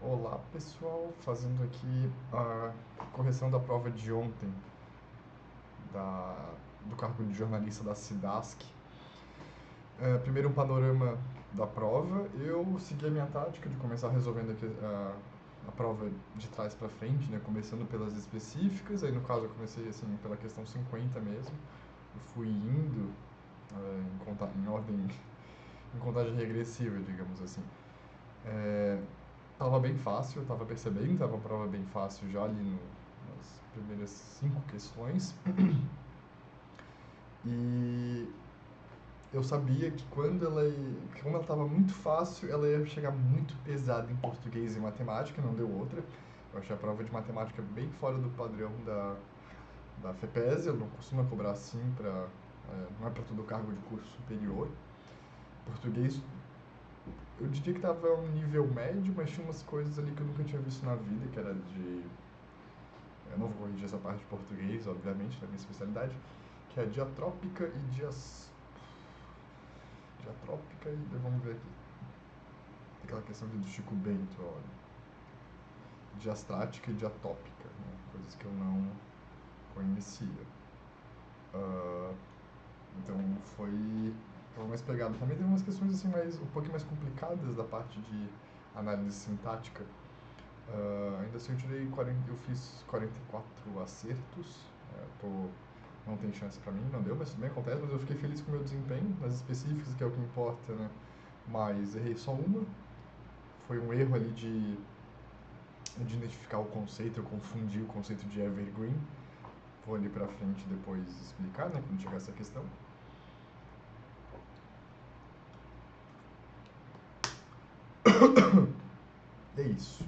Olá pessoal, fazendo aqui a correção da prova de ontem do cargo de jornalista da Cidasc. Primeiro um panorama da prova. Eu segui a minha tática de começar resolvendo aqui, a prova de trás para frente, né, começando pelas específicas. Aí no caso eu comecei assim pela questão 50 mesmo. Eu fui indo em ordem, em contagem regressiva, digamos assim. Tava bem fácil, eu tava percebendo, tava a prova bem fácil já ali nas primeiras 5 questões. E eu sabia que como ela tava muito fácil, ela ia chegar muito pesada em português e matemática, não deu outra. Eu achei a prova de matemática bem fora do padrão da FEPES, eu não costumo cobrar assim, não é para todo cargo de curso superior. Português, eu diria que estava um nível médio, mas tinha umas coisas ali que eu nunca tinha visto na vida, que era de... Eu não vou corrigir essa parte de português, obviamente, na minha especialidade, que é diatrópica e diatrópica e... Vamos ver aqui. Aquela questão do Chico Bento, olha. Diastrática e diatópica, né? Coisas que eu não conhecia. Então foi mais pegado. Também tem umas questões assim um pouquinho mais complicadas da parte de análise sintática. Ainda assim eu fiz 44 acertos. Não tem chance pra mim, não deu, mas tudo bem, acontece. Mas eu fiquei feliz com o meu desempenho nas específicas, que é o que importa, né? Mas errei só uma. Foi um erro ali de identificar o conceito, eu confundi o conceito de evergreen. Vou ali pra frente depois explicar, né, quando chegar essa questão. É isso.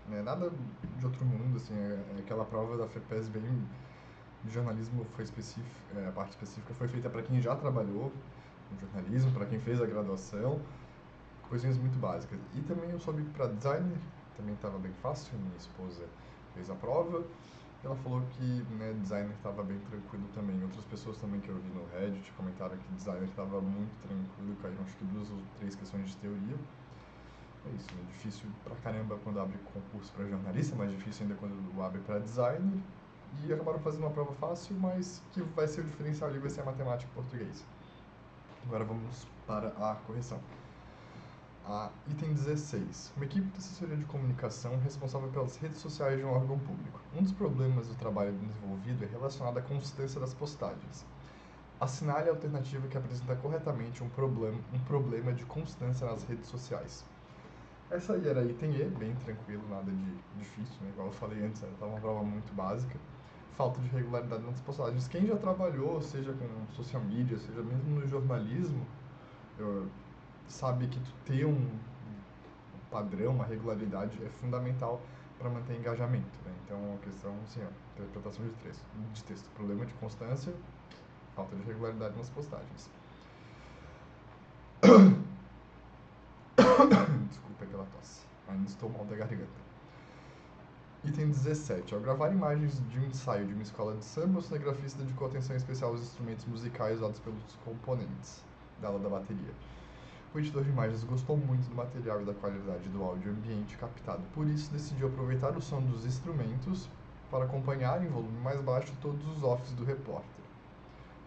Não é nada de outro mundo, assim, é aquela prova da FEPES bem de jornalismo foi específica, a parte específica foi feita para quem já trabalhou no jornalismo, para quem fez a graduação, coisinhas muito básicas. E também eu soube que para designer também estava bem fácil, minha esposa fez a prova, e ela falou que, né, designer estava bem tranquilo também. Outras pessoas também que eu vi no Reddit comentaram que designer estava muito tranquilo, caíram acho que 2 ou 3 questões de teoria. É isso, é difícil pra caramba quando abre concurso para jornalista, mais difícil ainda quando abre para designer. E acabaram fazendo uma prova fácil, mas que vai ser o diferencial ali, vai ser a matemática e português. Agora vamos para a correção. Item 16. Uma equipe de assessoria de comunicação responsável pelas redes sociais de um órgão público. Um dos problemas do trabalho desenvolvido é relacionado à consistência das postagens. Assinale a alternativa que apresenta corretamente um problema de constância nas redes sociais. Essa aí era item E, bem tranquilo, nada de difícil, né? Igual eu falei antes, estava uma prova muito básica. Falta de regularidade nas postagens. Quem já trabalhou, seja com social media, seja mesmo no jornalismo, sabe que tu ter um padrão, uma regularidade é fundamental para manter engajamento, né? Então, a questão, assim, ó, interpretação de texto. Problema de constância, falta de regularidade nas postagens. Desculpa aquela tosse. Ainda estou mal da garganta. Item 17. Ao gravar imagens de um ensaio de uma escola de samba, o cinegrafista dedicou atenção especial aos instrumentos musicais usados pelos componentes da bateria. O editor de imagens gostou muito do material e da qualidade do áudio ambiente captado, por isso decidiu aproveitar o som dos instrumentos para acompanhar em volume mais baixo todos os offs do repórter.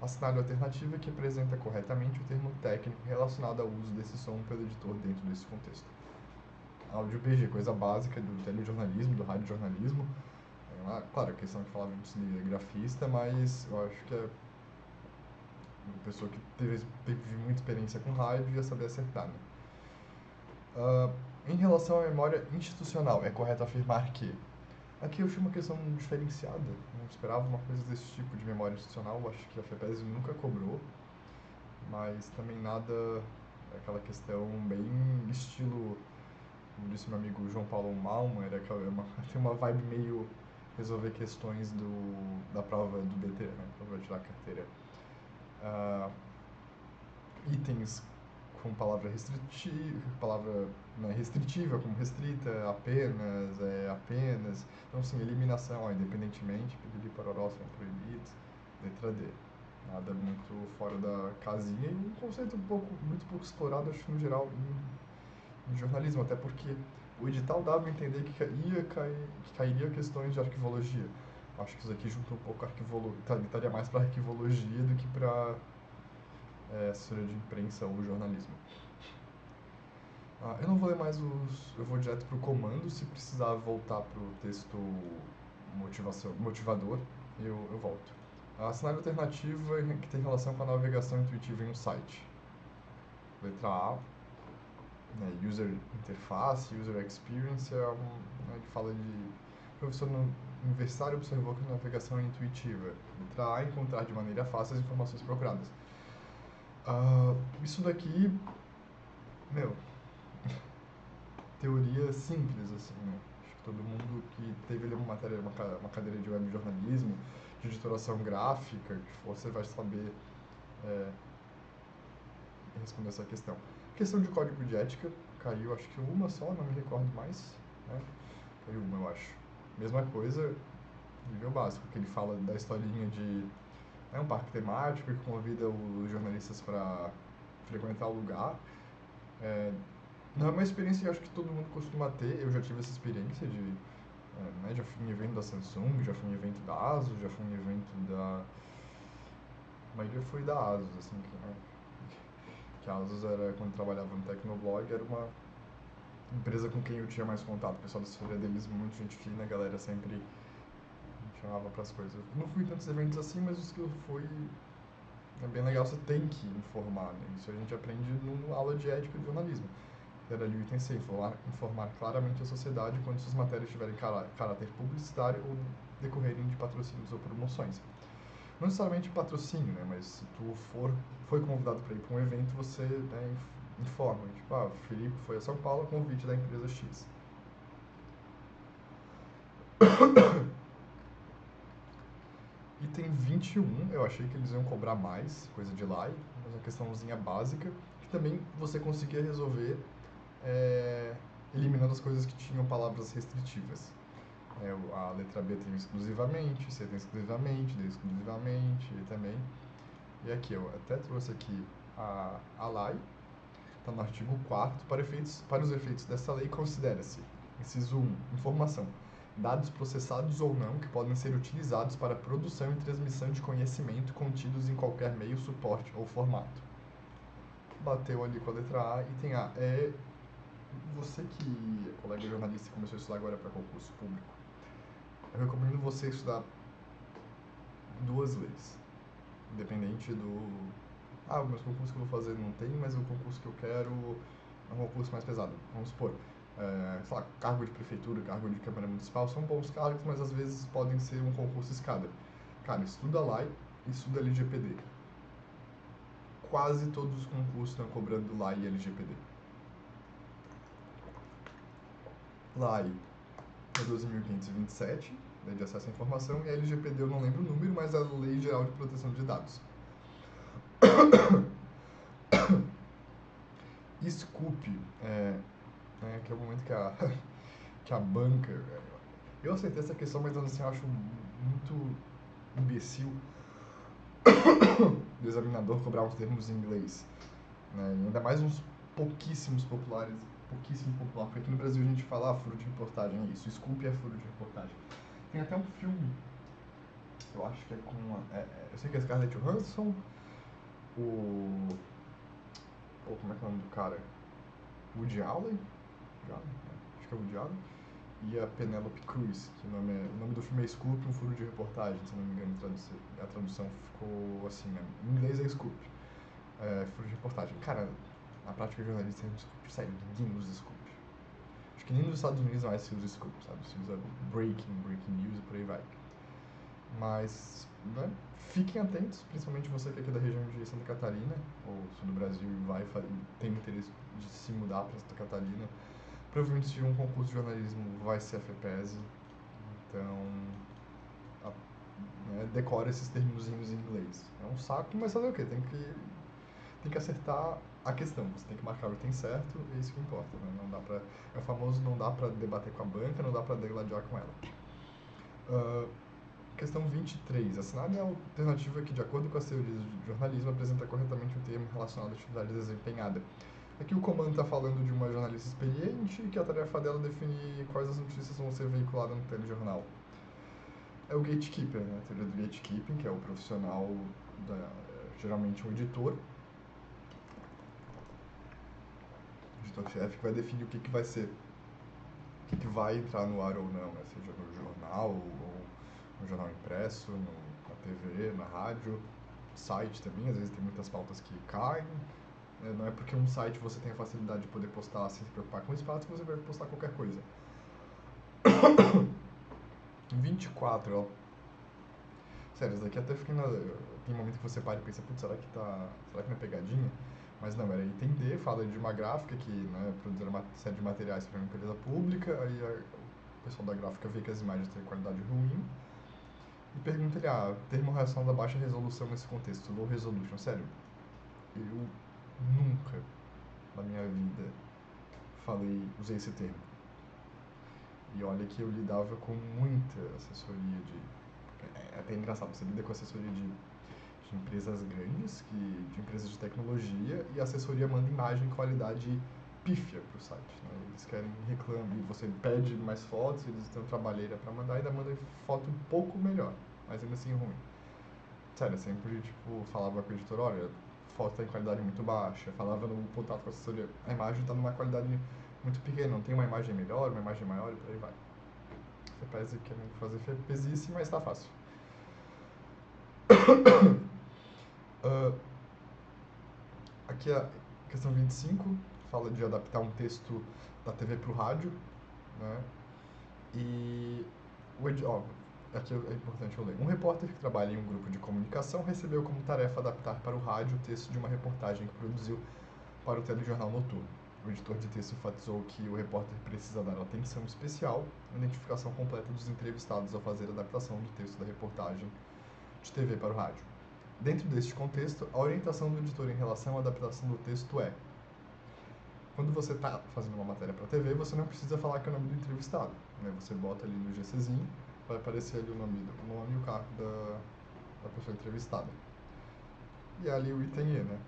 Assinale a alternativa que apresenta corretamente o termo técnico relacionado ao uso desse som pelo editor dentro desse contexto. Áudio BG, coisa básica do telejornalismo, do radiojornalismo. Claro, a questão que falava de cinegrafista, mas eu acho que é uma pessoa que teve muita experiência com rádio e ia saber acertar, né? Em relação à memória institucional, é correto afirmar que... Aqui eu achei uma questão diferenciada, não esperava uma coisa desse tipo de memória institucional, acho que a FEPES nunca cobrou, mas também nada, aquela questão bem estilo, como disse meu amigo João Paulo Malman, tem uma vibe meio resolver questões da prova do BT, né, prova de tirar a carteira. Itens com palavra restritiva, como restrita, apenas. Então, sim, eliminação, independentemente, piriri pororó são proibidos, letra D. Nada muito fora da casinha e um conceito muito pouco explorado, acho que no geral, em jornalismo, até porque o edital dava a entender que cairia questões de arquivologia. Acho que isso aqui junta um pouco estaria mais para arquivologia do que para assessoria de imprensa ou jornalismo. Eu não vou ler mais eu vou direto para o comando. Se precisar voltar para o texto motivador, eu volto. A cenário alternativa que tem relação com a navegação intuitiva em um site. Letra A, né, User Interface, User Experience, ele fala de... O professor universitário observou que a navegação é intuitiva. Letra A, encontrar de maneira fácil as informações procuradas. Isso daqui, teoria simples, assim, né? Acho que todo mundo que teve ali uma cadeira de web jornalismo, de editoração gráfica, que você vai saber responder essa questão. Questão de código de ética, caiu acho que uma só, não me recordo mais, né? Caiu uma, eu acho. Mesma coisa, nível básico, que ele fala da historinha de um parque temático que convida os jornalistas para frequentar o lugar. Não é uma experiência que eu acho que todo mundo costuma ter. Eu já tive essa experiência já fui em evento da Samsung, já fui em evento da ASUS, já fui em evento da... A maioria foi da ASUS, assim, que a ASUS era, quando trabalhava no Tecnoblog, era uma empresa com quem eu tinha mais contato. O pessoal da assessoria deles, muito gente fina, a galera sempre me chamava para as coisas. Não fui em tantos eventos assim, mas os que eu fui é bem legal, você tem que informar, né? Isso a gente aprende na aula de ética de jornalismo. Era ali o item C, informar claramente a sociedade quando suas matérias tiverem caráter publicitário ou decorrerem de patrocínios ou promoções. Não necessariamente patrocínio, né? Mas se tu foi convidado para ir para um evento, você informa. Tipo, o Felipe foi a São Paulo a convite da empresa X. Item 21, eu achei que eles iam cobrar mais, coisa de lá, mas uma questãozinha básica, que também você conseguia resolver eliminando as coisas que tinham palavras restritivas. A letra B tem exclusivamente, C tem exclusivamente, D exclusivamente, E também. E aqui, eu até trouxe aqui a lei, está no artigo 4º, para os efeitos dessa lei, considera-se, inciso 1, informação, dados processados ou não que podem ser utilizados para produção e transmissão de conhecimento contidos em qualquer meio, suporte ou formato. Bateu ali com a letra A, item A. Você que é colega jornalista e começou a estudar agora para concurso público, eu recomendo você estudar 2 leis, independente do... o meu concurso que eu vou fazer não tem, mas o concurso que eu quero é um concurso mais pesado. Vamos supor, sei lá, cargo de prefeitura, cargo de Câmara Municipal, são bons cargos, mas às vezes podem ser um concurso escada. Cara, estuda lá e estuda LGPD. Quase todos os concursos estão cobrando lá e LGPD. Lá é 12.527, Lei de Acesso à Informação, e a LGPD eu não lembro o número, mas é a Lei Geral de Proteção de Dados. Scoop, que é o momento que a banca... Eu aceitei essa questão, mas assim, eu acho muito imbecil do examinador cobrar uns termos em inglês. Né? Ainda mais uns pouquíssimo popular, porque aqui no Brasil a gente fala furo de reportagem, é isso, Scoop é furo de reportagem. Tem até um filme, eu acho que é com... eu sei que é Scarlett Johansson, como é que é o nome do cara? Woody Allen? Acho que é Woody Allen. E a Penélope Cruz, que o nome do filme é Scoop, um furo de reportagem, se não me engano, a tradução ficou assim, né? Em inglês é Scoop, furo de reportagem. Cara, na prática jornalista é um Scoop, sério, ninguém usa Scoop. Acho que nem nos Estados Unidos mais se usa Scoop, sabe? Se usa breaking news e por aí vai. Mas, né, fiquem atentos, principalmente você que é aqui da região de Santa Catarina, ou sul do Brasil, e tem interesse de se mudar para Santa Catarina. Provavelmente se tiver um concurso de jornalismo vai ser a FEPESE, então decora esses termozinhos em inglês. É um saco, mas fazer o quê? Tem que acertar a questão, você tem que marcar o item certo, e é isso que importa. Né? Não dá pra, é o famoso não dá para debater com a banca, não dá para degladiar com ela. Questão 23. Assinale a alternativa que, de acordo com as teorias de jornalismo, apresenta corretamente o termo relacionado à atividade desempenhada. Aqui o comando está falando de uma jornalista experiente que a tarefa dela é definir quais as notícias vão ser veiculadas no telejornal. É o gatekeeper, né? A teoria do gatekeeping, que é o profissional, geralmente um editor, editor-chefe, que vai definir o que vai ser, o que vai entrar no ar ou não, né? Seja no jornal, ou no jornal impresso, na TV, na rádio, site também, às vezes tem muitas pautas que caem. Não é porque um site você tem a facilidade de poder postar sem se preocupar com espaço que você vai postar qualquer coisa. 24, ó. Sério, isso daqui até fica tem um momento que você para e pensa, putz, será que não é pegadinha? Mas não, era item D, fala de uma gráfica que, né, produzir uma série de materiais para uma empresa pública, aí o pessoal da gráfica vê que as imagens têm qualidade ruim e pergunta ele, termo relação da baixa resolução nesse contexto, low resolution. Sério, eu nunca na minha vida usei esse termo. E olha que eu lidava com muita assessoria é até engraçado, você lida com assessoria de empresas grandes, de empresas de tecnologia, e a assessoria manda imagem de qualidade pífia pro site, né? Eles reclamam, e você pede mais fotos, eles têm trabalheira para mandar, e ainda manda foto um pouco melhor, mas ainda assim ruim. Sério, sempre, tipo, falava com o editor, olha, a foto tá em qualidade muito baixa, falava no contato com a assessoria, a imagem tá numa qualidade muito pequena, não tem uma imagem melhor, uma imagem maior, e por aí vai. Você parece que quer fazer fepesice, mas tá fácil. Aqui a questão 25 fala de adaptar um texto da TV para o rádio, né? E aqui é importante eu ler. Um repórter que trabalha em um grupo de comunicação recebeu como tarefa adaptar para o rádio o texto de uma reportagem que produziu para o telejornal noturno. O editor de texto enfatizou que o repórter precisa dar atenção especial à identificação completa dos entrevistados ao fazer a adaptação do texto da reportagem de TV para o rádio. Dentro deste contexto, a orientação do editor em relação à adaptação do texto é: quando você está fazendo uma matéria para a TV, você não precisa falar que é o nome do entrevistado, né? Você bota ali no GCzinho, vai aparecer ali o nome e o cargo da pessoa entrevistada. E ali o item E, né?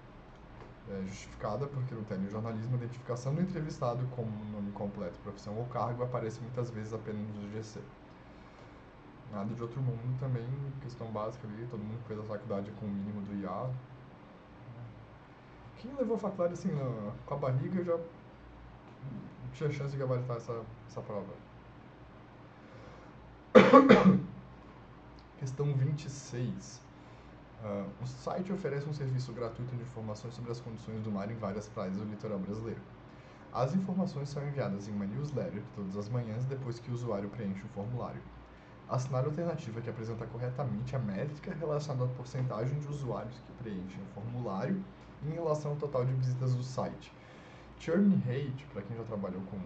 É justificada porque no telejornalismo a identificação do entrevistado como nome completo, profissão ou cargo aparece muitas vezes apenas no GC. Nada de outro mundo também, questão básica ali, todo mundo fez a faculdade com o mínimo do IA. Quem levou a faculdade assim, com a barriga já tinha chance de gabaritar essa prova. Questão 26. O site oferece um serviço gratuito de informações sobre as condições do mar em várias praias do litoral brasileiro. As informações são enviadas em uma newsletter todas as manhãs depois que o usuário preenche o formulário. Assinar a alternativa que apresenta corretamente a métrica relacionada à porcentagem de usuários que preenchem o formulário em relação ao total de visitas do site. Churn rate, para quem já trabalhou com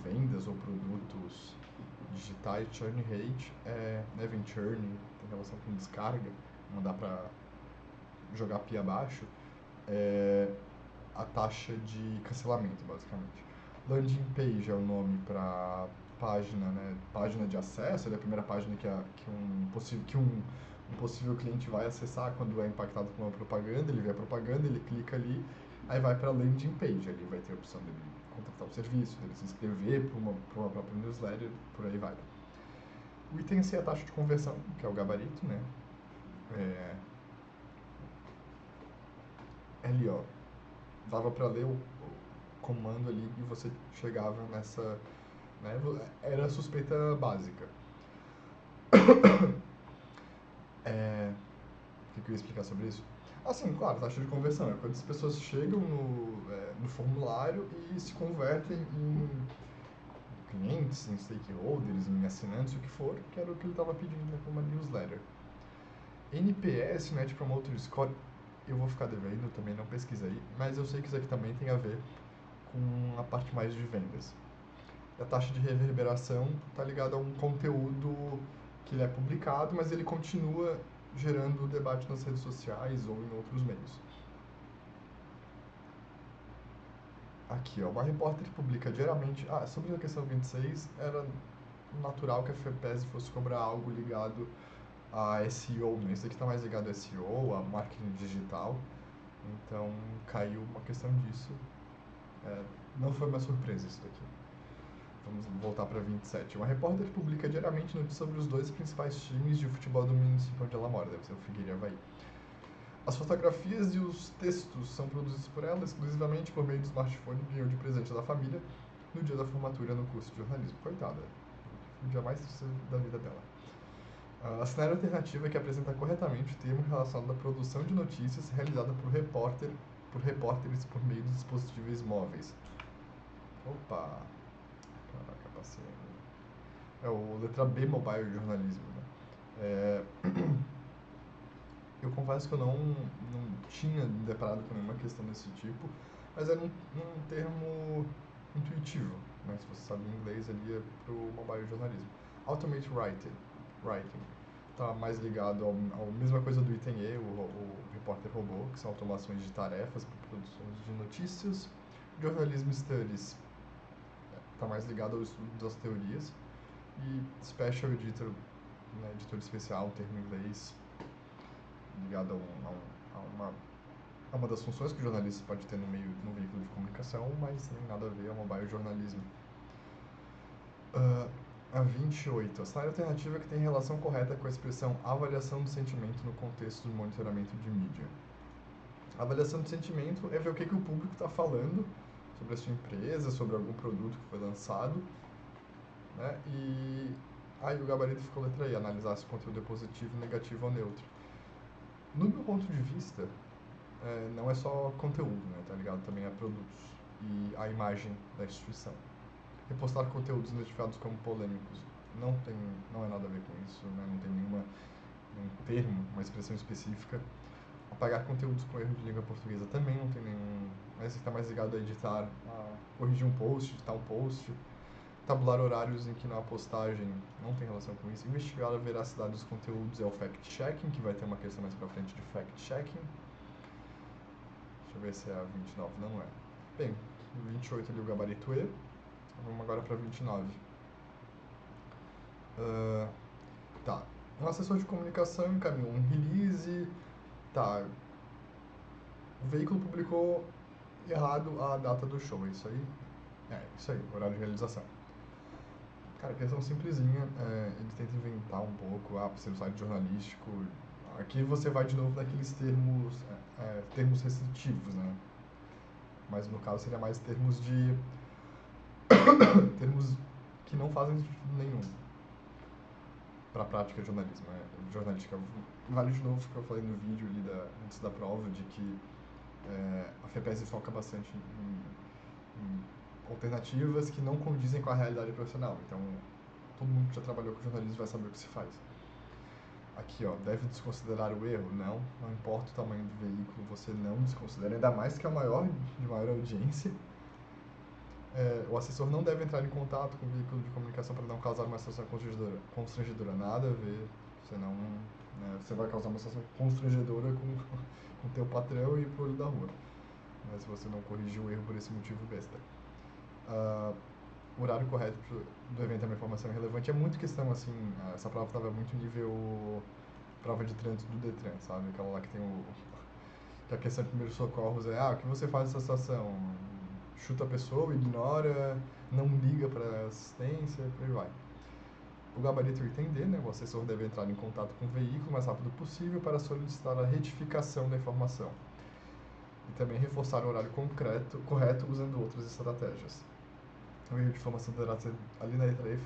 vendas ou produtos digitais, churn rate vem churn, tem relação com descarga, não dá para jogar pia abaixo, é a taxa de cancelamento, basicamente. Landing page é o nome para página, né? Página de acesso, é a primeira página que um possível cliente vai acessar quando é impactado por uma propaganda, ele vê a propaganda, ele clica ali, aí vai para a landing page, ali vai ter a opção dele contratar o serviço, dele se inscrever para uma própria newsletter, por aí vai. O item C é a taxa de conversão, que é o gabarito, né? Ali, ó, dava para ler o comando ali e você chegava nessa, né? Era a suspeita básica. O que eu ia explicar sobre isso? Assim, claro, taxa de conversão é quando as pessoas chegam no formulário e se convertem em clientes, em stakeholders, em assinantes, o que for, que era o que ele estava pedindo, né, como uma newsletter. NPS, Net Promoter Score, eu vou ficar devendo, também não pesquisei, mas eu sei que isso aqui também tem a ver com a parte mais de vendas. A taxa de reverberação está ligada a um conteúdo que ele é publicado, mas ele continua gerando debate nas redes sociais ou em outros meios. Aqui, ó, uma repórter publica diariamente... sobre a questão 26, era natural que a FEPES fosse cobrar algo ligado a SEO, né? Isso aqui está mais ligado a SEO, a marketing digital. Então, caiu uma questão disso. Não foi uma surpresa isso daqui. Vamos voltar para 27. Uma repórter publica diariamente notícias sobre os dois principais times de futebol do município onde ela mora, deve ser o Figueira e Avaí. As fotografias e os textos são produzidos por ela exclusivamente por meio do smartphone que ganhou de presente da família no dia da formatura no curso de jornalismo. Coitada, o dia mais triste da vida dela. A cenário alternativa é que apresenta corretamente o termo relacionado à produção de notícias realizada por repórteres por meio dos dispositivos móveis. Opa! Caraca, passei. É o letra B Mobile Jornalismo, né? Eu confesso que eu não tinha me deparado com nenhuma questão desse tipo, mas era um termo intuitivo, né? Se você sabe inglês, ali é pro mobile jornalismo. Automate Writing. Está mais ligado à mesma coisa do item E, o repórter robô, que são automações de tarefas para produções de notícias. Journalism Studies está mais ligado ao estudo das teorias. E Special Editor, né, editor especial, um termo em inglês, ligado a uma das funções que o jornalista pode ter no veículo de comunicação, mas nem nada a ver ao mobile jornalismo. A 28. A cenário alternativa que tem relação correta com a expressão avaliação do sentimento no contexto do monitoramento de mídia. A avaliação do sentimento é ver o que o público está falando sobre a sua empresa, sobre algum produto que foi lançado, né? E aí o gabarito ficou letra E, analisar se o conteúdo é positivo, negativo ou neutro. No meu ponto de vista, não é só conteúdo, né? Tá ligado também a produtos e a imagem da instituição. Repostar conteúdos identificados como polêmicos não é nada a ver com isso, né? Não tem nenhum termo, uma expressão específica. Apagar conteúdos com erro de língua portuguesa também não tem nenhum, mas está mais ligado a editar, a corrigir um post, editar um post. Tabular horários em que não há postagem não tem relação com isso. Investigar a veracidade dos conteúdos é o fact-checking, que vai ter uma questão mais pra frente de fact-checking. Deixa eu ver se é a 29, não é. Bem, 28 ali o gabarito E. Vamos agora para 29. Tá. Um assessor de comunicação encaminhou um release. Tá. O veículo publicou errado a data do show, é isso aí? É, isso aí, horário de realização. Cara, questão simplesinha, ele tenta inventar um pouco, para ser um site jornalístico. Aqui você vai de novo naqueles termos restritivos, né? Mas no caso seria mais termos termos que não fazem sentido nenhum para a prática de jornalismo, jornalística. Vale de novo o que eu falei no vídeo ali antes da prova, de que a FEPES foca bastante em alternativas que não condizem com a realidade profissional. Então, todo mundo que já trabalhou com jornalismo vai saber o que se faz. Aqui, ó, deve desconsiderar o erro? Não importa o tamanho do veículo, você não desconsidera, ainda mais que é o de maior audiência. O assessor não deve entrar em contato com o veículo de comunicação para não causar uma situação constrangedora. Nada a ver, senão, né, você vai causar uma situação constrangedora com o teu patrão e pro olho da rua. Mas se você não corrigiu o erro por esse motivo besta. O horário correto do evento é uma informação relevante. É muito questão, assim, essa prova estava muito nível prova de trânsito do Detran, sabe? Aquela lá que tem que a questão de primeiros socorros o que você faz nessa situação? Chuta a pessoa, ignora, não liga para assistência, por aí vai. O gabarito é o item D, né? O assessor deve entrar em contato com o veículo o mais rápido possível para solicitar a retificação da informação. E também reforçar o horário correto usando outras estratégias. O erro de informação deverá ser, ali na letra E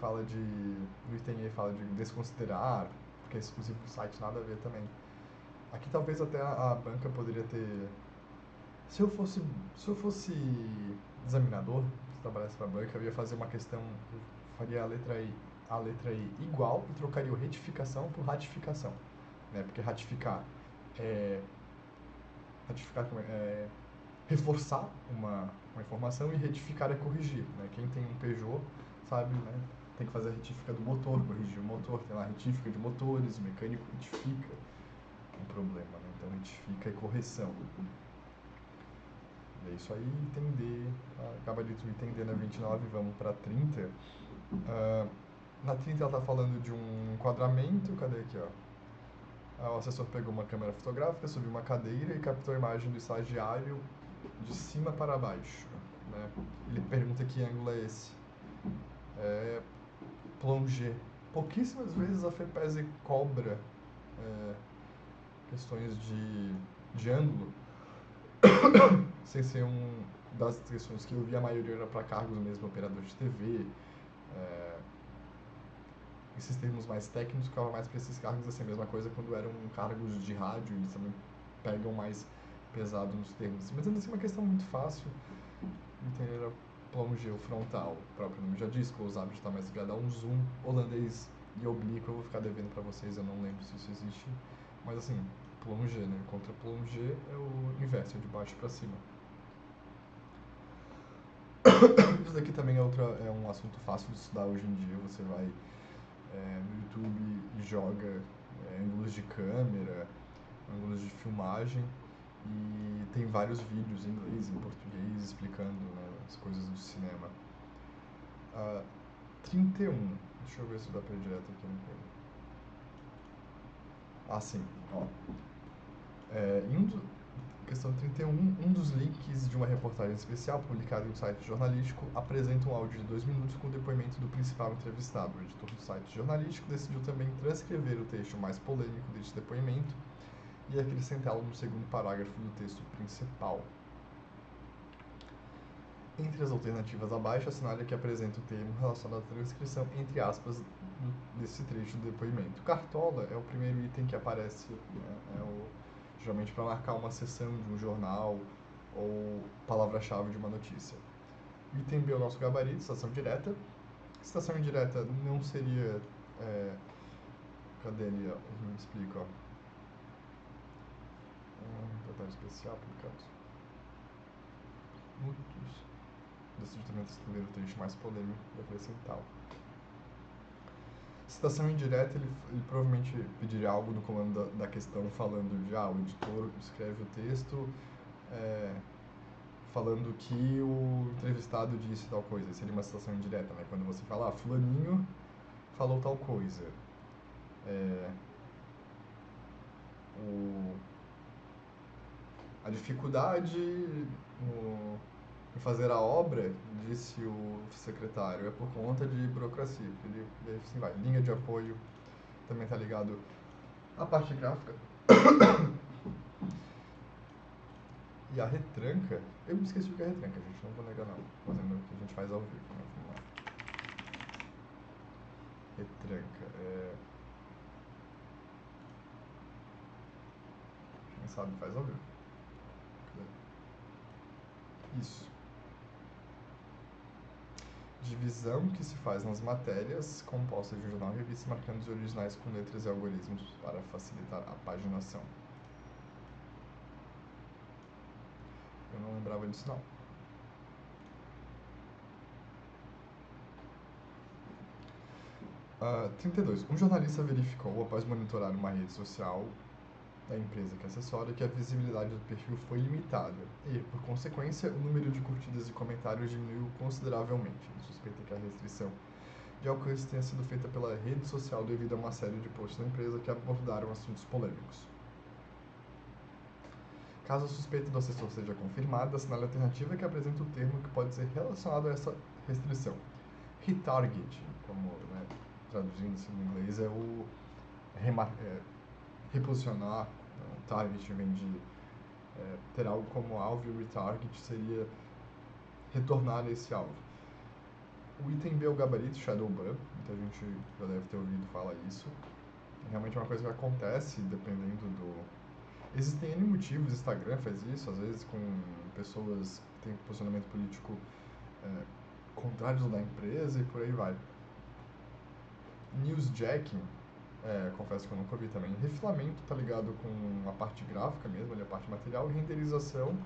no item E fala de desconsiderar, porque é exclusivo do site, nada a ver também. Aqui talvez até a banca poderia ter... Se eu fosse examinador, se trabalhasse para a banca, eu ia fazer uma questão, eu faria a letra I igual e trocaria o retificação por ratificação, né? Porque ratificar é reforçar uma informação e retificar é corrigir, né? Quem tem um Peugeot sabe, né? Tem que fazer a retífica do motor, corrigir o motor, tem lá a retífica de motores, o mecânico retifica um problema, né? Então retifica é correção. É isso aí, item D, acaba de item D na 29, vamos para 30. Na 30 ela está falando de um enquadramento, cadê aqui, ó? O assessor pegou uma câmera fotográfica, subiu uma cadeira e captou a imagem do estagiário de cima para baixo. né? Ele pergunta que ângulo é esse. Plongé. Pouquíssimas vezes a FEPESE cobra questões de ângulo, sem ser das questões que eu vi, a maioria era para cargos mesmo, operador de TV, esses termos mais técnicos ficavam mais para esses cargos, assim, a mesma coisa quando eram cargos de rádio, eles também pegam mais pesado nos termos. Mas ainda assim, uma questão muito fácil, entender a plongé frontal, o próprio nome já diz, close-up está mais ligado a um zoom holandês e oblíquo, eu vou ficar devendo para vocês, eu não lembro se isso existe, mas assim, plongé, né? Contra plongé é o inverso, é de baixo para cima. Isso daqui também é um assunto fácil de estudar hoje em dia, você vai no YouTube e joga ângulos de câmera, ângulos de filmagem, e tem vários vídeos em inglês e em português explicando, né, as coisas do cinema. 31. Deixa eu ver se dá pra ir direto aqui no coisa. Ah, sim. Ó. Questão 31. Um dos links de uma reportagem especial publicada em um site jornalístico apresenta um áudio de 2 minutos com o depoimento do principal entrevistado. O editor do site jornalístico decidiu também transcrever o texto mais polêmico deste depoimento e acrescentá-lo no segundo parágrafo do texto principal. Entre as alternativas abaixo, assinale que apresenta o termo relacionado à transcrição, entre aspas, desse trecho do depoimento. Cartola é o primeiro item que aparece, geralmente para marcar uma seção de um jornal ou palavra-chave de uma notícia. Item B é o nosso gabarito, citação direta. Citação indireta não seria... cadê ali? Me explica. Tratado especial, publicados. Muitos. Decidi também escrever o trecho mais polêmico e acrescentá-lo. Citação indireta, ele provavelmente pediria algo no comando da questão falando de, o editor escreve o texto falando que o entrevistado disse tal coisa. Seria uma citação indireta, né? Quando você fala, fulaninho falou tal coisa. A dificuldade em fazer a obra, disse o secretário, é por conta de burocracia. Ele assim vai. Linha de apoio também está ligado à parte gráfica. E a retranca, eu me esqueci o que é retranca, gente, não vou negar não, fazendo o que a gente faz ao vivo, né? Vamos lá. Retranca, quem sabe faz ao vivo. Isso. Divisão que se faz nas matérias compostas de jornal e revista, marcando os originais com letras e algoritmos para facilitar a paginação. Eu não lembrava disso não. Uh, 32. Um jornalista verificou, após monitorar uma rede social da empresa que assessora, que a visibilidade do perfil foi limitada e, por consequência, o número de curtidas e comentários diminuiu consideravelmente. Ele suspeita que a restrição de alcance tenha sido feita pela rede social devido a uma série de posts da empresa que abordaram assuntos polêmicos. Caso a suspeita do assessor seja confirmada, assinale a alternativa que apresenta o termo que pode ser relacionado a essa restrição. Retargeting, como traduzindo assim no inglês, é o reposicionar. Target vem de ter algo como alvo, e o retarget seria retornar a esse alvo. O item B é o gabarito shadow ban, muita gente já deve ter ouvido falar isso. Realmente é uma coisa que acontece dependendo do... Existem N motivos, Instagram faz isso, às vezes com pessoas que têm posicionamento político contrários ao da empresa e por aí vai. Newsjacking, confesso que eu nunca ouvi também. Refilamento está ligado com a parte gráfica mesmo, a parte material, e renderização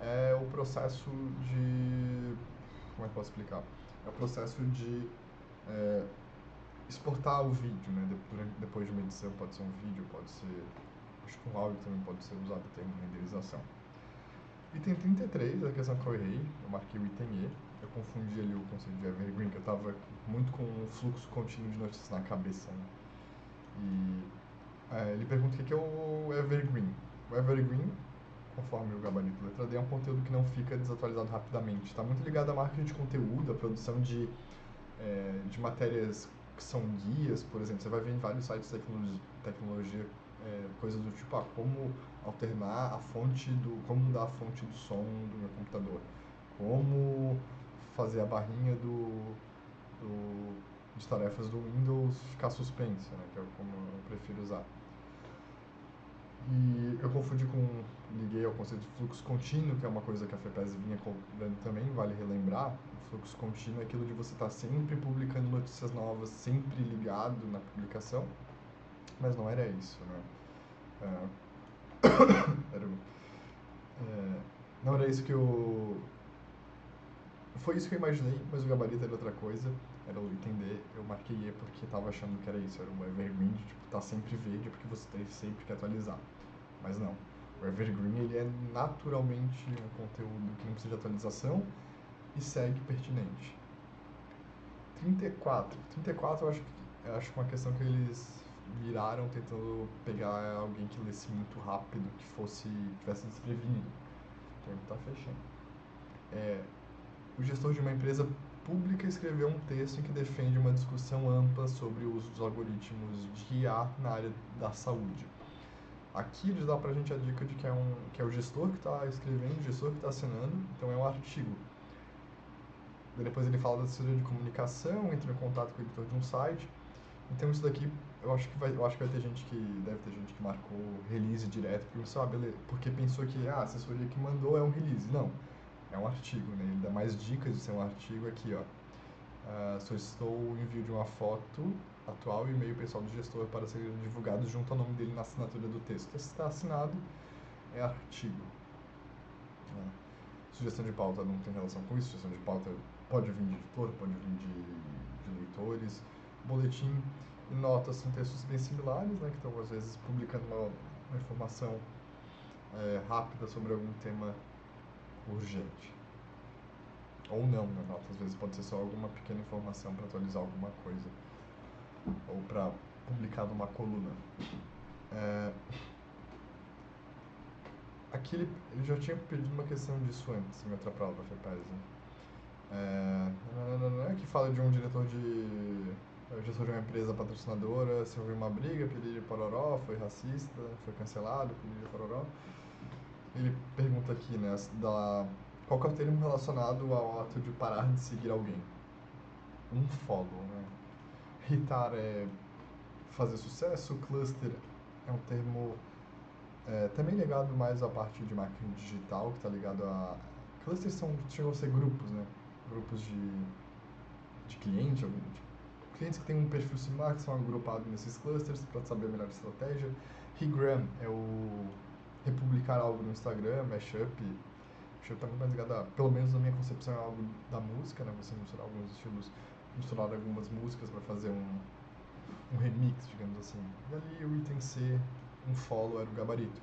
é o processo de... Como é que eu posso explicar? É o processo de exportar o vídeo, né? Depois de uma edição, pode ser um vídeo, pode ser... Acho que um áudio também pode ser usado o termo renderização. Item 33, a questão que eu errei, eu marquei o item E, eu confundi ali o conceito de evergreen, que eu estava muito com um fluxo contínuo de notícias na cabeça, né? E ele pergunta o que é o evergreen. O evergreen, conforme o gabarito. Letra D é um conteúdo que não fica desatualizado rapidamente. Está muito ligado à marketing de conteúdo, à produção de matérias que são guias, por exemplo. Você vai ver em vários sites de tecnologia coisas do tipo, como alternar a fonte como mudar a fonte do som do meu computador, como fazer a barrinha de tarefas do Windows ficar suspensa, né, que é como eu prefiro usar. E eu liguei ao conceito de fluxo contínuo, que é uma coisa que a FEPES vinha cobrando também, vale relembrar. O fluxo contínuo é aquilo de você estar sempre publicando notícias novas, sempre ligado na publicação, mas não era isso, né? Não era isso que eu... Foi isso que eu imaginei, mas o gabarito era outra coisa, era o item D, eu marquei E porque estava achando que era isso, era um evergreen, tipo, tá sempre verde porque você tem sempre que atualizar. Mas não, o evergreen ele é naturalmente um conteúdo que não precisa de atualização e segue pertinente. 34 eu acho uma questão que eles viraram tentando pegar alguém que lesse muito rápido, tivesse desprevenido. O termo tá fechando. O gestor de uma empresa pública escreveu um texto em que defende uma discussão ampla sobre o uso dos algoritmos de IA na área da saúde. Aqui eles dão pra gente a dica de que é o gestor que está escrevendo, o gestor que está assinando, então é um artigo. Depois ele fala da assessoria de comunicação, entra em contato com o editor de um site. Então isso daqui, eu acho que deve ter gente que marcou release direto, porque pensou que a assessoria que mandou é um release. Não, é um artigo, né? Ele dá mais dicas de ser um artigo aqui, ó. Solicitou o envio de uma foto atual e e-mail pessoal do gestor para ser divulgado junto ao nome dele na assinatura do texto. Se está assinado, é artigo. Sugestão de pauta não tem relação com isso. Sugestão de pauta pode vir de editor, pode vir de leitores. Boletim e notas são textos bem similares, né, que estão às vezes publicando uma informação rápida sobre algum tema urgente. Ou não, né? Nota às vezes pode ser só alguma pequena informação para atualizar alguma coisa. Ou para publicar numa coluna. Aqui ele já tinha pedido uma questão disso antes, em outra prova da FEPES, né? Que fala de um gestor de uma empresa patrocinadora, se houve uma briga, piriri pororó, foi racista, foi cancelado, piriri pororó. Ele pergunta aqui, né, qual que é o termo relacionado ao ato de parar de seguir alguém? Um follow, né? Hitar é fazer sucesso, cluster é um termo também ligado mais à parte de marketing digital, que está ligado a... Clusters chegam a ser grupos, né? Grupos de clientes, clientes que têm um perfil similar, que são agrupados nesses clusters para saber a melhor estratégia. Regram é o republicar algo no Instagram, mashup. Mashup está muito mais ligado a, pelo menos na minha concepção, é algo da música, né? Você misturar alguns estilos, misturar algumas músicas para fazer um remix, digamos assim. E ali o item C, um follow, era o gabarito.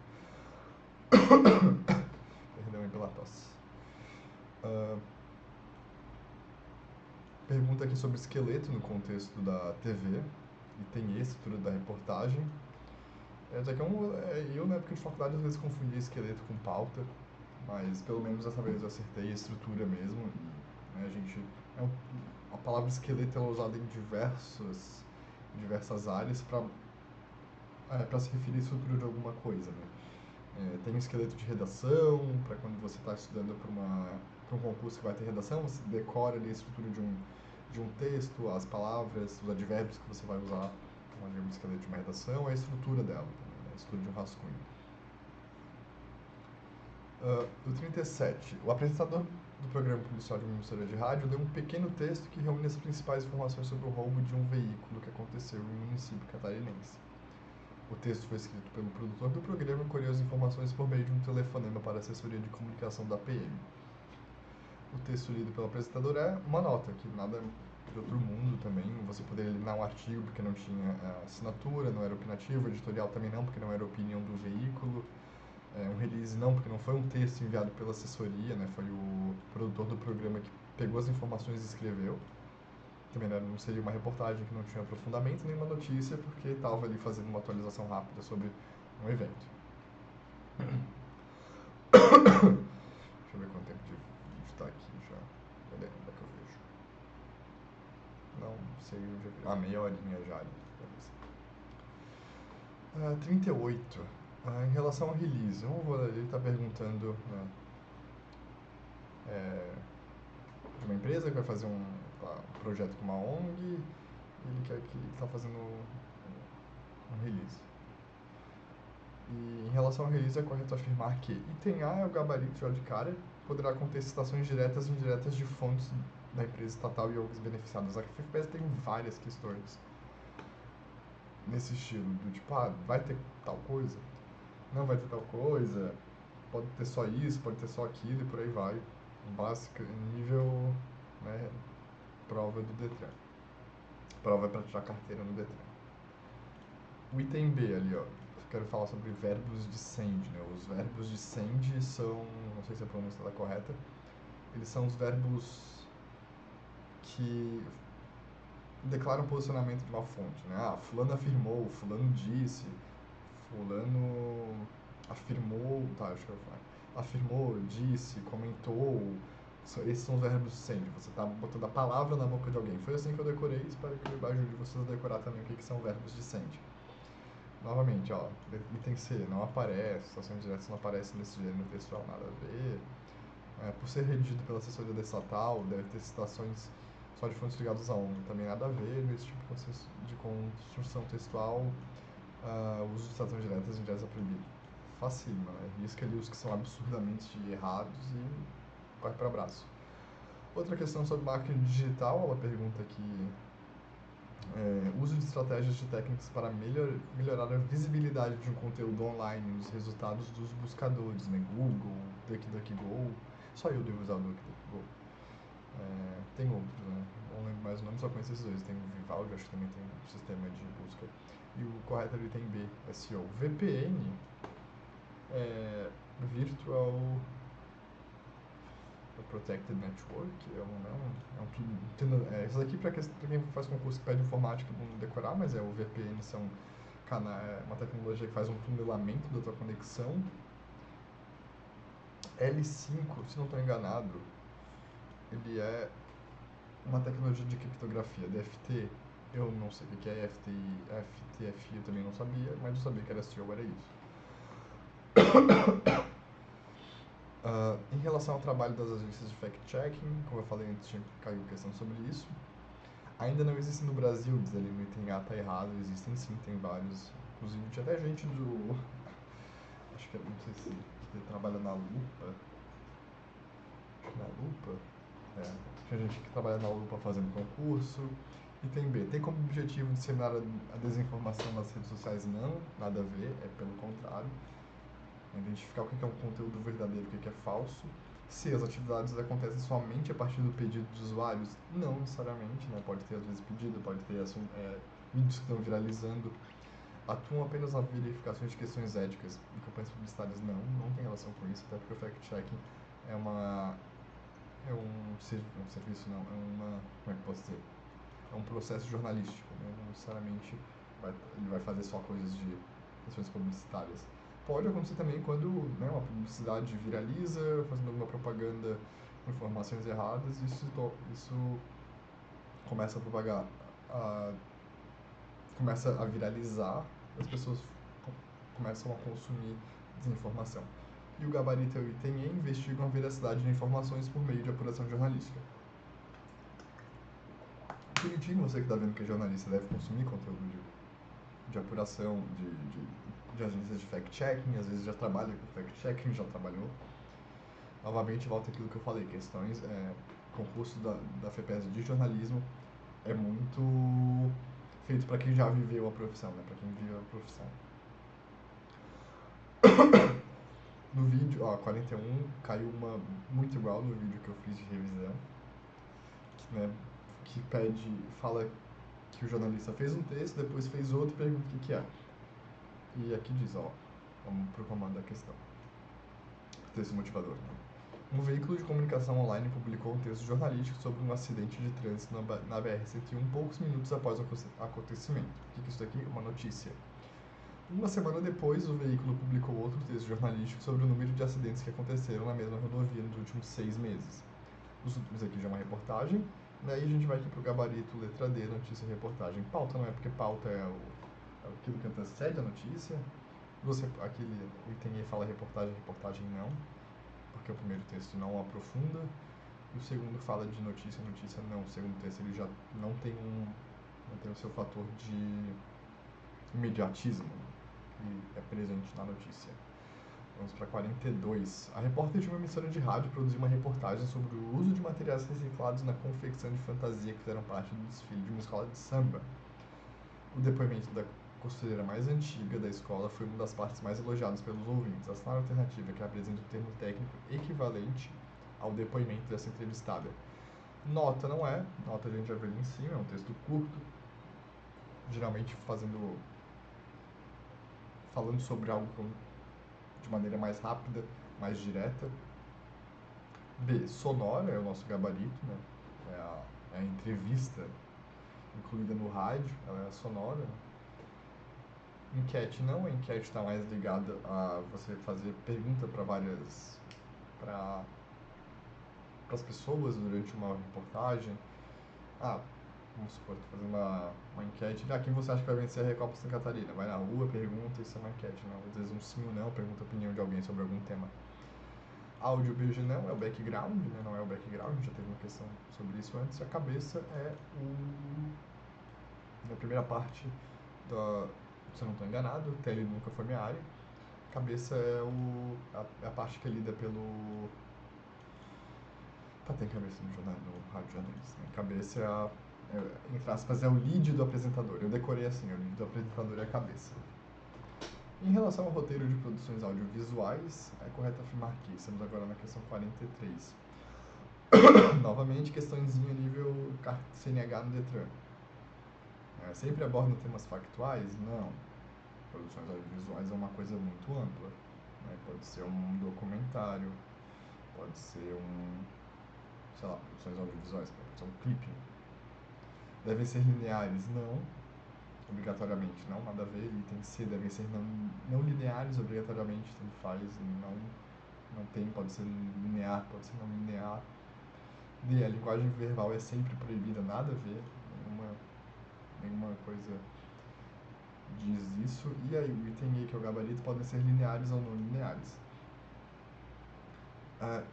Perdão aí pela tosse. Pergunta aqui sobre esqueleto no contexto da TV, e tem estrutura da reportagem. Eu, na época de faculdade, às vezes confundia esqueleto com pauta, mas pelo menos dessa vez eu acertei a estrutura mesmo. E, né, a palavra esqueleto é usada em diversas áreas para se referir à estrutura de alguma coisa, né? Tem um esqueleto de redação, para quando você está estudando para um concurso que vai ter redação, você decora ali a estrutura de um texto, as palavras, os advérbios que você vai usar no esqueleto de uma redação, a estrutura dela, a estrutura de um rascunho. O 37. O apresentador do programa policial de uma emissora de rádio deu um pequeno texto que reúne as principais informações sobre o roubo de um veículo que aconteceu em um município catarinense. O texto foi escrito pelo produtor do programa e colheu as informações por meio de um telefonema para a assessoria de comunicação da PM. O texto lido pelo apresentador é uma nota, que nada de outro mundo também. Você poderia eliminar um artigo porque não tinha assinatura, não era opinativo, editorial também não, porque não era opinião do veículo. Um release não, porque não foi um texto enviado pela assessoria, né? Foi o produtor do programa que pegou as informações e escreveu. Também não seria uma reportagem que não tinha aprofundamento, nem uma notícia, porque estava ali fazendo uma atualização rápida sobre um evento. Deixa eu ver quanto tempo de vídeo tá aqui já. Cadê? Onde é que eu vejo? Não sei onde eu vejo. Meia horinha já ali. 38. Em relação ao release, ele está perguntando, né, de uma empresa que vai fazer um projeto com uma ONG e ele quer que ele está fazendo um release. E em relação ao release, é correto afirmar que item A é o gabarito já de cara, poderá conter citações diretas e indiretas de fontes da empresa estatal e ONGs beneficiadas. A FFPS tem várias questões nesse estilo, do tipo, vai ter tal coisa, não vai ter tal coisa, pode ter só isso, pode ter só aquilo e por aí vai. Básica, nível, né, prova do Detran. Prova para tirar carteira no Detran. O item B ali, ó, eu quero falar sobre verbos de send, né? Os verbos de send são, não sei se a pronúncia está correta, eles são os verbos que declaram posicionamento de uma fonte, né? Fulano afirmou, fulano disse, fulano afirmou, acho que eu vou falar. Afirmou, disse, comentou. Esses são os verbos send. Você está botando a palavra na boca de alguém. Foi assim que eu decorei. Espero que eu ajude vocês a decorar também o que são verbos de send. Novamente, item C, não aparece, citações diretas não aparecem nesse gênero textual, nada a ver. Por ser redigido pela assessoria estatal, deve ter citações só de fontes ligadas a ONG, também nada a ver. Nesse tipo de construção textual, o uso de citações diretas e indiretas é proibido. Facílimo, né? Risca ali os que são absurdamente errados e vai para abraço. Outra questão sobre marketing digital, ela pergunta aqui, uso de estratégias de técnicas para melhorar a visibilidade de um conteúdo online nos resultados dos buscadores, né? Google, DuckDuckGo. Só eu devo usar o DuckDuckGo. Tem outros, né? Não lembro mais o nome, só conheço esses dois. Tem o Vivaldi, acho que também tem um sistema de busca. E o correto ali tem B, SEO. VPN Virtual Protected Network, isso daqui para quem faz concurso que pede informática não decorar, mas o VPN é uma tecnologia que faz um tunelamento da tua conexão. L5, se não estou enganado, ele é uma tecnologia de criptografia. DFT, eu não sei o que é. FTF eu também não sabia, mas eu sabia que era SEO, era isso. Em relação ao trabalho das agências de fact-checking, como eu falei antes, caiu questão sobre isso. Ainda não existem no Brasil, diz ali no item A, tá errado, existem sim, tem vários. Inclusive tinha até gente acho que não sei se ele trabalha na Lupa. Na Lupa? Tinha gente que trabalha na Lupa fazendo concurso. Item B, tem como objetivo disseminar a desinformação nas redes sociais? Não, nada a ver, é pelo contrário. Identificar o que é um conteúdo verdadeiro e o que é falso. Se as atividades acontecem somente a partir do pedido dos usuários, não necessariamente, né? Pode ter às vezes pedido, pode ter vídeos que estão viralizando. Atuam apenas na verificações de questões éticas e campanhas publicitárias, não tem relação com isso, até porque o fact-checking é um serviço, não, como é que posso dizer? É um processo jornalístico, né? Não necessariamente ele vai fazer só coisas de questões publicitárias. Pode acontecer também quando, né, uma publicidade viraliza, fazendo alguma propaganda com informações erradas, isso começa a propagar, começa a viralizar, as pessoas começam a consumir desinformação. E o gabarito e o item E investigam a veracidade de informações por meio de apuração jornalística. Bonitinho, você que está vendo que é jornalista deve consumir conteúdo de apuração, de agências de fact-checking, às vezes já trabalha com fact-checking, já trabalhou. Novamente, volta aquilo que eu falei, questões, concurso da FEPES de jornalismo é muito feito para quem já viveu a profissão, né? Para quem vive a profissão. No vídeo, 41, caiu uma muito igual no vídeo que eu fiz de revisão, que fala que o jornalista fez um texto, depois fez outro e pergunta o que é. E aqui diz, vamos pro comando da questão. Texto motivador. Um veículo de comunicação online publicou um texto jornalístico sobre um acidente de trânsito na BR-101 poucos minutos após o acontecimento. O que é isso aqui? Uma notícia. Uma semana depois, o veículo publicou outro texto jornalístico sobre o número de acidentes que aconteceram na mesma rodovia nos últimos 6 meses. Os últimos aqui já é uma reportagem, daí a gente vai aqui pro gabarito, letra D, notícia e reportagem. Pauta não é porque pauta é aquilo que antecede a notícia. Aquele, o item E fala reportagem, reportagem não, porque o primeiro texto não aprofunda. E o segundo fala de notícia, notícia não. O segundo texto ele já não tem o seu fator de imediatismo que é presente na notícia. Vamos para 42. A repórter de uma emissora de rádio produziu uma reportagem sobre o uso de materiais reciclados na confecção de fantasia que fizeram parte do desfile de uma escola de samba. O depoimento da costureira mais antiga da escola foi uma das partes mais elogiadas pelos ouvintes. A cenário alternativa que apresenta o termo técnico equivalente ao depoimento dessa entrevistada. Nota não é, nota a gente já vê ali em cima, é um texto curto, geralmente falando sobre algo de maneira mais rápida, mais direta. B, sonora, é o nosso gabarito, né? É a entrevista incluída no rádio, ela é sonora. Enquete não, a enquete está mais ligada a você fazer pergunta para as pessoas durante uma reportagem. Vamos supor, estou fazendo uma enquete. Quem você acha que vai vencer a Recopa Santa Catarina? Vai na rua, pergunta, isso é uma enquete, não. Às vezes um sim ou não, pergunta a opinião de alguém sobre algum tema. Áudio BG não é o background, né? Não é o background, já teve uma questão sobre isso antes. A cabeça é na primeira parte se eu não estou enganado, tele nunca foi minha área. Cabeça é a parte que é lida pelo... tem cabeça no jornal, no rádio jornalista, né? Cabeça entre aspas, é o lead do apresentador. Eu decorei assim, o lead do apresentador é a cabeça. Em relação ao roteiro de produções audiovisuais, é correto afirmar que estamos agora na questão 43. Novamente, questõezinha nível CNH no Detran. Sempre abordam temas factuais? Não. Produções audiovisuais é uma coisa muito ampla. Pode ser um documentário, pode ser produções audiovisuais, pode ser um clipe. Devem ser lineares? Não. Obrigatoriamente, não, nada a ver. Item C, devem ser não lineares, obrigatoriamente, tanto faz, não tem, pode ser linear, pode ser não linear. D, a linguagem verbal é sempre proibida, nada a ver, nenhuma coisa diz isso. E aí, o item E, que é o gabarito, podem ser lineares ou não lineares.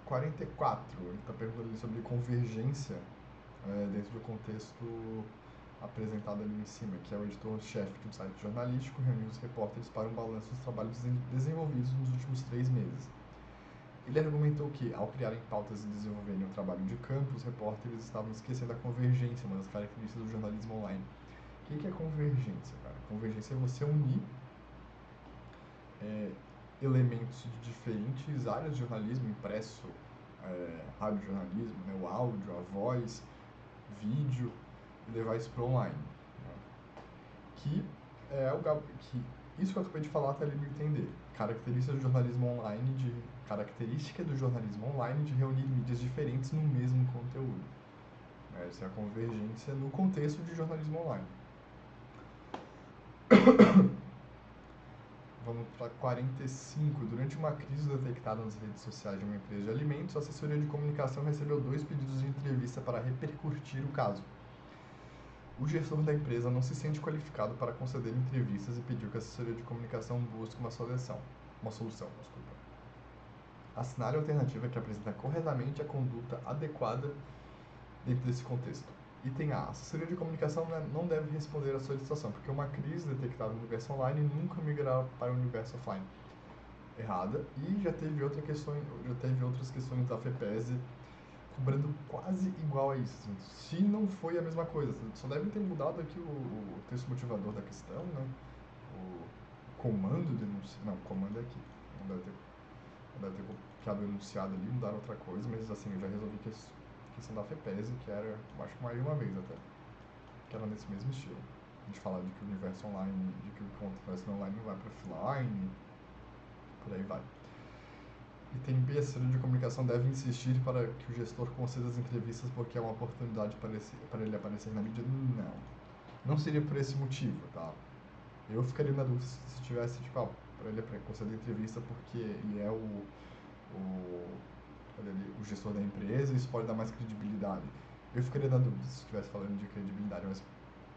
44, ele está perguntando ali sobre convergência dentro do contexto apresentado ali em cima, que é o editor-chefe de um site jornalístico, reuniu os repórteres para um balanço dos trabalhos desenvolvidos nos últimos 3 meses. Ele argumentou que, ao criarem pautas e desenvolverem o trabalho de campo, os repórteres estavam esquecendo a convergência, uma das características do jornalismo online. O que é convergência, cara? Convergência é você unir elementos de diferentes áreas de jornalismo, impresso, radiojornalismo, né, o áudio, a voz, vídeo, e levar isso para o online. Que isso que eu acabei de falar até ele me entender. Característica do jornalismo online de reunir mídias diferentes no mesmo conteúdo. Essa é a convergência no contexto de jornalismo online. Vamos para 45. Durante uma crise detectada nas redes sociais de uma empresa de alimentos, a assessoria de comunicação recebeu 2 pedidos de entrevista para repercutir o caso. O gestor da empresa não se sente qualificado para conceder entrevistas e pediu que a assessoria de comunicação busque uma solução. Assinale a alternativa que apresenta corretamente a conduta adequada dentro desse contexto. Item A. A assessoria de comunicação não deve responder à solicitação, porque uma crise detectada no universo online nunca migrará para o universo offline. Errada. E já teve outras questões da FEPESE cobrando quase igual a isso. Assim, se não foi a mesma coisa. Só deve ter mudado aqui o texto motivador da questão, né? O comando denunciado. Não, o comando é aqui. Não deve ter copiado o enunciado ali, mudaram outra coisa, mas assim, eu já resolvi que a questão da FEPESE, que era, acho que mais de uma vez até, que era nesse mesmo estilo. A gente fala de que o universo online, de que o universo online não vai para offline, por aí vai. Item B, a assessoria de comunicação deve insistir para que o gestor conceda as entrevistas porque é uma oportunidade para ele aparecer na mídia? Não seria por esse motivo, tá? Eu ficaria na dúvida se tivesse, tipo, para ele conceder entrevista porque ele é o gestor da empresa, isso pode dar mais credibilidade. Eu ficaria na dúvida se estivesse falando de credibilidade, mas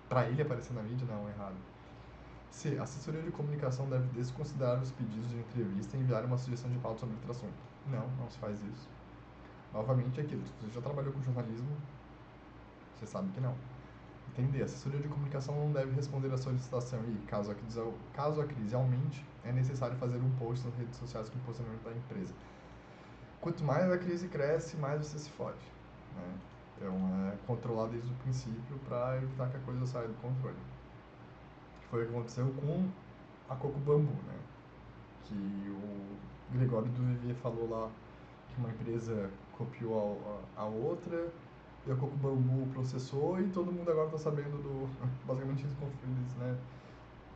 para ele aparecer na mídia, não, é errado. C. A assessoria de comunicação deve desconsiderar os pedidos de entrevista e enviar uma sugestão de pauta sobre outro assunto. Não, não se faz isso. Novamente, é aquilo. Se você já trabalhou com jornalismo, você sabe que não. Entender. A assessoria de comunicação não deve responder à solicitação e, caso a crise aumente, é necessário fazer um post nas redes sociais com o posicionamento da empresa. Quanto mais a crise cresce, mais você se fode. Né? Então, é controlar desde o princípio para evitar que a coisa saia do controle. Foi o que aconteceu com a Coco Bambu, né? Que o Gregório do Vivier falou lá que uma empresa copiou a outra e a Coco Bambu processou e todo mundo agora está sabendo do... Basicamente eles né,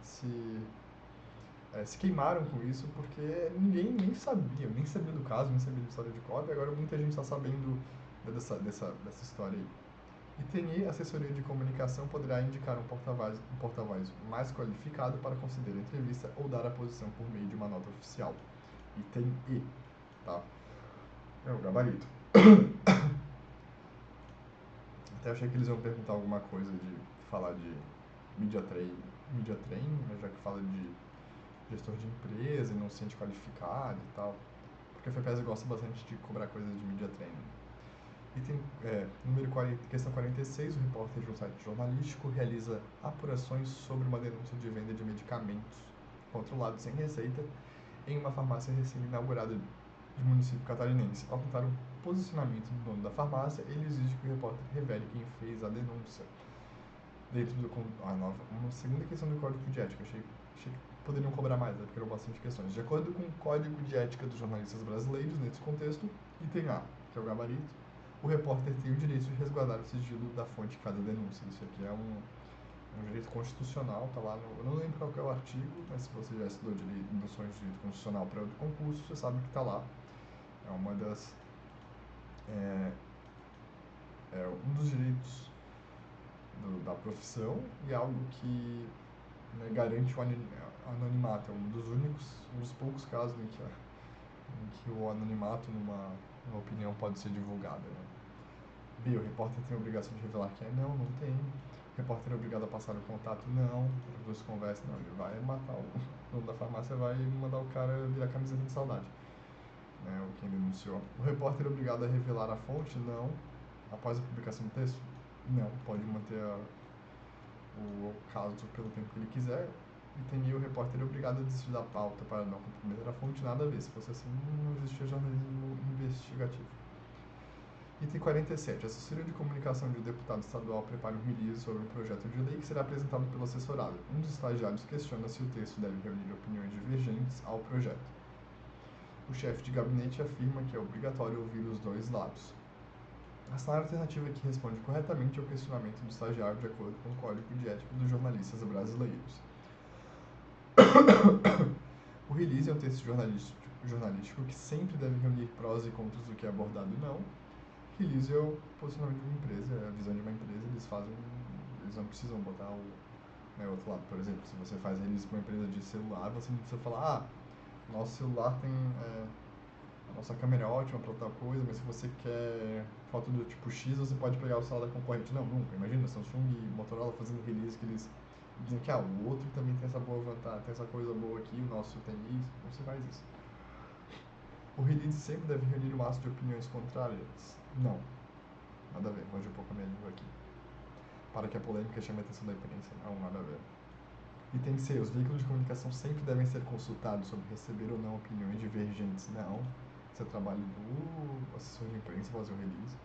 se queimaram com isso porque ninguém nem sabia do caso, nem sabia da história de cópia, agora muita gente está sabendo dessa história aí. Item E, assessoria de comunicação poderá indicar um porta-voz mais qualificado para conceder a entrevista ou dar a posição por meio de uma nota oficial. Item E, tá? É o gabarito. Até achei que eles iam perguntar alguma coisa de falar de media training, né, já que fala de gestor de empresa e não se sente qualificado e tal. Porque a FEPES gosta bastante de cobrar coisas de media training. Item, questão 46, o repórter de um site jornalístico realiza apurações sobre uma denúncia de venda de medicamentos controlados sem receita em uma farmácia recém-inaugurada de município catarinense. Ao tentar o posicionamento do dono da farmácia, ele exige que o repórter revele quem fez a denúncia. Dentro do... uma segunda questão do Código de Ética. Achei que poderiam cobrar mais, né, porque eram bastante questões. De acordo com o Código de Ética dos Jornalistas Brasileiros, nesse contexto, item A, que é o gabarito, o repórter tem o direito de resguardar o sigilo da fonte que faz a denúncia. Isso aqui é um direito constitucional, tá lá no... Eu não lembro qual que é o artigo, mas se você já estudou noções de direito constitucional para outro concurso, você sabe que tá lá. É uma das... um dos direitos da profissão e algo que, né, garante o anonimato. É um dos poucos casos em que o anonimato numa opinião pode ser divulgada. Né? B. O repórter tem a obrigação de revelar quem é? Não, não tem. O repórter é obrigado a passar o contato? Não. As duas conversam? Não. Ele vai matar o dono da farmácia, vai mandar o cara virar camiseta de saudade. Né, ou quem denunciou. O repórter é obrigado a revelar a fonte? Não. Após a publicação do texto? Não. Pode manter o caso pelo tempo que ele quiser. E tem o repórter é obrigado a desistir da pauta para não comprometer a fonte, nada a ver. Se fosse assim, não existia jornalismo investigativo. Item 47. A assessoria de comunicação de um deputado estadual prepara um release sobre um projeto de lei que será apresentado pelo assessorado. Um dos estagiários questiona se o texto deve reunir opiniões divergentes ao projeto. O chefe de gabinete afirma que é obrigatório ouvir os dois lados. A salário alternativa que responde corretamente ao questionamento do estagiário de acordo com o Código de Ética dos Jornalistas Brasileiros. O release é um texto jornalístico que sempre deve reunir prós e contras do que é abordado e não. Release é o posicionamento de uma empresa, é a visão de uma empresa, eles não precisam botar o outro lado. Por exemplo, se você faz release para uma empresa de celular, você não precisa falar, nosso celular tem... a nossa câmera é ótima para tal coisa, mas se você quer foto do tipo X, você pode pegar o celular da concorrente. Não, nunca. Imagina, Samsung e Motorola fazendo release que eles dizem que o outro também tem essa boa vantagem, tem essa coisa boa aqui, o nosso tem isso, não se faz isso. O release sempre deve reunir o máximo de opiniões contrárias? Não. Nada a ver, hoje um pouco a minha língua aqui. Para que a polêmica chame a atenção da imprensa. Não, nada a ver. Item C. Os veículos de comunicação sempre devem ser consultados sobre receber ou não opiniões divergentes. Não. Isso é trabalho do assessor de imprensa fazer o release.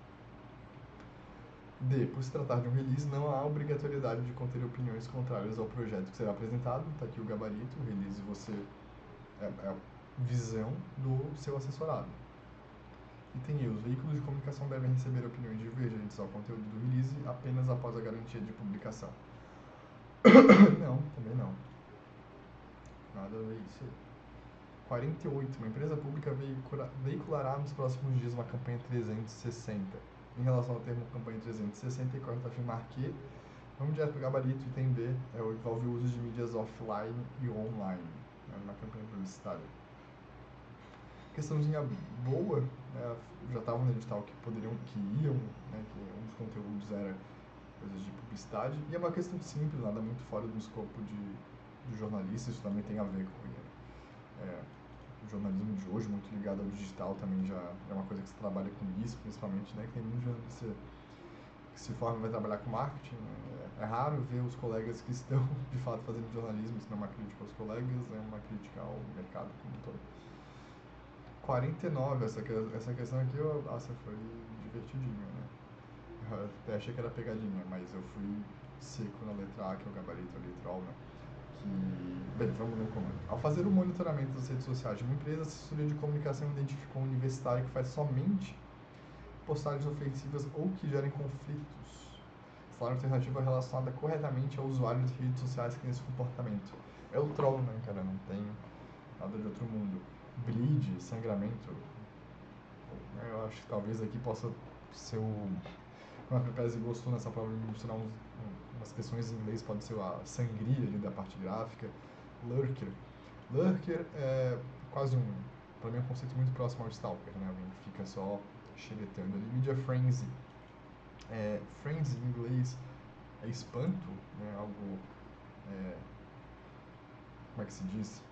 D. Por se tratar de um release, não há obrigatoriedade de conter opiniões contrárias ao projeto que será apresentado. Está aqui o gabarito, o release é a visão do seu assessorado. Item E. Os veículos de comunicação devem receber opiniões divergentes ao conteúdo do release apenas após a garantia de publicação. Não, também não. Nada a ver isso aí. 48. Uma empresa pública veiculará nos próximos dias uma campanha 360. Em relação ao termo campanha 360, é correto afirmar que Vamos direto para o gabarito, item B, envolve o uso de mídias offline e online, né, numa campanha publicitária. Questãozinha boa, né, já estava no edital que iam, né, que um dos conteúdos era coisas de publicidade, e é uma questão simples, nada muito fora do escopo de jornalista, isso também tem a ver com o jornalismo de hoje, muito ligado ao digital, também já é uma coisa que se trabalha com isso, principalmente, né, que tem muito jornalista que se forma e vai trabalhar com marketing. É raro ver os colegas que estão, de fato, fazendo jornalismo, isso não é uma crítica aos colegas, é uma crítica ao mercado como um todo. 49, essa questão aqui, nossa, foi divertidinha, né? Eu até achei que era pegadinha, mas eu fui seco na letra A, que é o gabarito ali, troll, né? Bem, vamos ler o comando. Ao fazer o monitoramento das redes sociais de uma empresa, a assessoria de comunicação identificou um universitário que faz somente postagens ofensivas ou que gerem conflitos. Falar alternativa relacionada corretamente ao usuário de redes sociais que tem esse comportamento. É o troll, né, cara? Não tem nada de outro mundo. Bleed, sangramento. Eu acho que talvez aqui possa ser o. Como a Prepese gostou nessa prova de mencionar umas questões em inglês, pode ser a sangria ali da parte gráfica. Lurker. Lurker é quase para mim, é um conceito muito próximo ao stalker, né? Alguém que fica só xeretando ali. Media frenzy. Frenzy em inglês é espanto, né? Algo. Como é que se diz?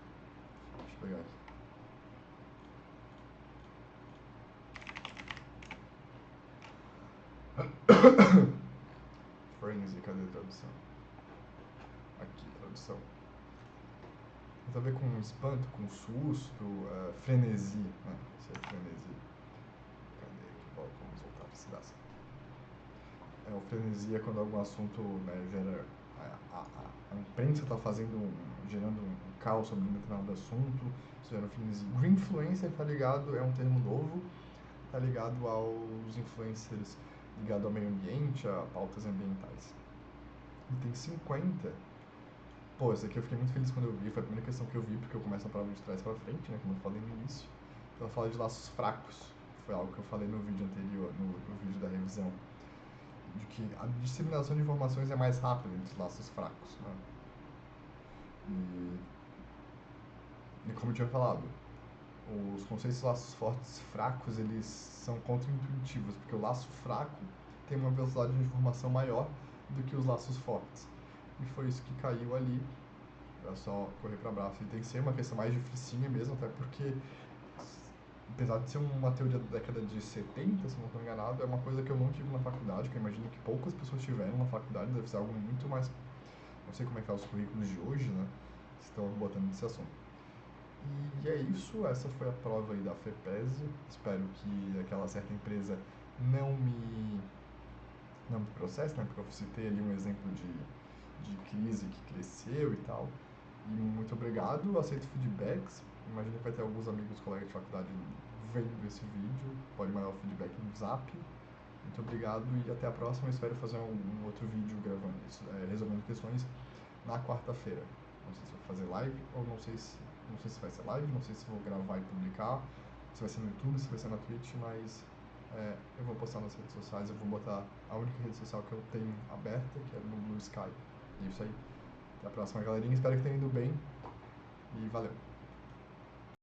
Deixa eu pegar aqui. Frenzy, cadê a tradução? Aqui, tradução. Tem a ver com espanto, com susto, frenesi, né? Isso é frenesi. Cadê aqui? Vamos voltar para se dar certo. O frenesi é quando algum assunto, né, gera. A imprensa está gerando um caos sobre um determinado assunto, isso gera um frenesi. Greenfluencer tá ligado, é um termo novo, tá ligado aos influencers ligado ao meio ambiente, a pautas ambientais. Item 50. Pô, essa aqui eu fiquei muito feliz quando eu vi, foi a primeira questão que eu vi, porque eu começo a prova de trás para frente, né, como eu falei no início. Ela fala de laços fracos, foi algo que eu falei no vídeo anterior, no vídeo da revisão, de que a disseminação de informações é mais rápida entre os laços fracos, né? E como eu tinha falado, os conceitos de laços fortes e fracos, eles são contra-intuitivos, porque o laço fraco tem uma velocidade de informação maior do que os laços fortes. E foi isso que caiu ali. É só correr para braço. E tem que ser uma questão mais dificinha mesmo, até porque, apesar de ser uma teoria da década de 70, se não estou enganado, é uma coisa que eu não tive na faculdade, que eu imagino que poucas pessoas tiveram na faculdade, deve ser algo muito mais... Não sei como é que é os currículos de hoje, né? Estão botando nesse assunto. E é isso, essa foi a prova aí da FEPESE. Espero que aquela certa empresa não me processe, né? Porque eu citei ali um exemplo de crise que cresceu e tal. E muito obrigado, aceito feedbacks. Imagino que vai ter alguns amigos, colegas de faculdade vendo esse vídeo. Pode mandar o feedback no zap. Muito obrigado e até a próxima. Eu espero fazer um outro vídeo gravando isso, resolvendo questões na quarta-feira. Não sei se vou fazer live ou não sei se vai ser live, não sei se vou gravar e publicar, se vai ser no YouTube, se vai ser na Twitch, mas eu vou postar nas redes sociais, eu vou botar a única rede social que eu tenho aberta, que é no Blue Sky. E é isso aí. Até a próxima, galerinha. Espero que tenham ido bem e valeu.